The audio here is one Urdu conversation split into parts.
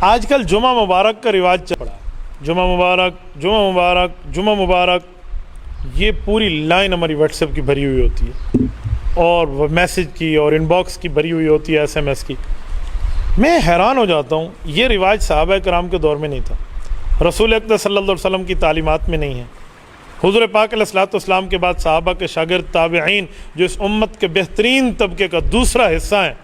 آج کل جمعہ مبارک کا رواج چل پڑا ہے، جمعہ مبارک جمعہ مبارک جمعہ مبارک، یہ پوری لائن ہماری واٹس ایپ کی بھری ہوئی ہوتی ہے، اور وہ میسج کی اور ان باکس کی بھری ہوئی ہوتی ہے، ایس ایم ایس کی۔ میں حیران ہو جاتا ہوں، یہ رواج صحابہ کرام کے دور میں نہیں تھا، رسول اکرم صلی اللہ علیہ وسلم کی تعلیمات میں نہیں ہے، حضور پاک علیہ الصلوۃ والسلام کے بعد صحابہ کے شاگرد تابعین جو اس امت کے بہترین طبقے کا دوسرا حصہ ہیں،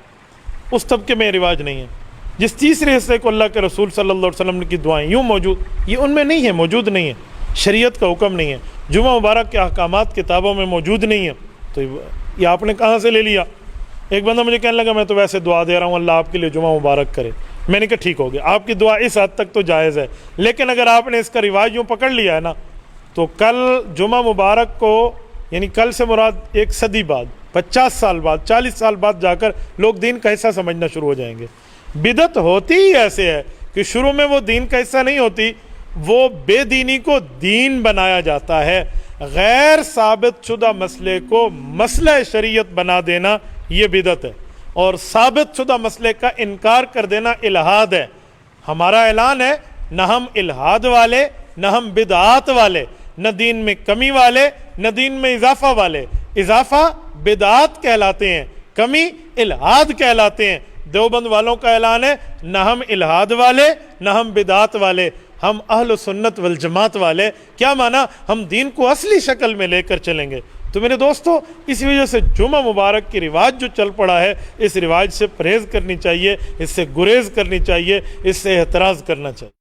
اس طبقے میں یہ رواج نہیں ہے۔ جس تیسرے حصے کو اللہ کے رسول صلی اللہ علیہ وسلم کی دعائیں یوں موجود، یہ ان میں نہیں ہے، موجود نہیں ہے، شریعت کا حکم نہیں ہے، جمعہ مبارک کے احکامات کتابوں میں موجود نہیں ہے، تو یہ آپ نے کہاں سے لے لیا؟ ایک بندہ مجھے کہنے لگا میں تو ویسے دعا دے رہا ہوں اللہ آپ کے لیے جمعہ مبارک کرے۔ میں نے کہا ٹھیک ہو گیا، آپ کی دعا اس حد تک تو جائز ہے، لیکن اگر آپ نے اس کا رواج یوں پکڑ لیا ہے نا، تو کل جمعہ مبارک کو، یعنی کل سے مراد 1 صدی بعد، 50 سال بعد، 40 سال بعد جا کر لوگ دین کا حصہ سمجھنا شروع ہو جائیں گے۔ بدعت ہوتی ہی ایسے ہے کہ شروع میں وہ دین کا حصہ نہیں ہوتی، وہ بے دینی کو دین بنایا جاتا ہے۔ غیر ثابت شدہ مسئلے کو مسئلہ شریعت بنا دینا یہ بدعت ہے، اور ثابت شدہ مسئلے کا انکار کر دینا الہاد ہے۔ ہمارا اعلان ہے، نہ ہم الہاد والے، نہ ہم بدعات والے، نہ دین میں کمی والے، نہ دین میں اضافہ والے۔ اضافہ بدعات کہلاتے ہیں، کمی الہاد کہلاتے ہیں۔ دیوبند والوں کا اعلان ہے، نہ ہم الہاد والے، نہ ہم بدعات والے، ہم اہل سنت والجماعت والے۔ کیا مانا؟ ہم دین کو اصلی شکل میں لے کر چلیں گے۔ تو میرے دوستو، اس وجہ سے جمعہ مبارک کی رواج جو چل پڑا ہے، اس رواج سے پرہیز کرنی چاہیے، اس سے گریز کرنی چاہیے، اس سے احتراز کرنا چاہیے۔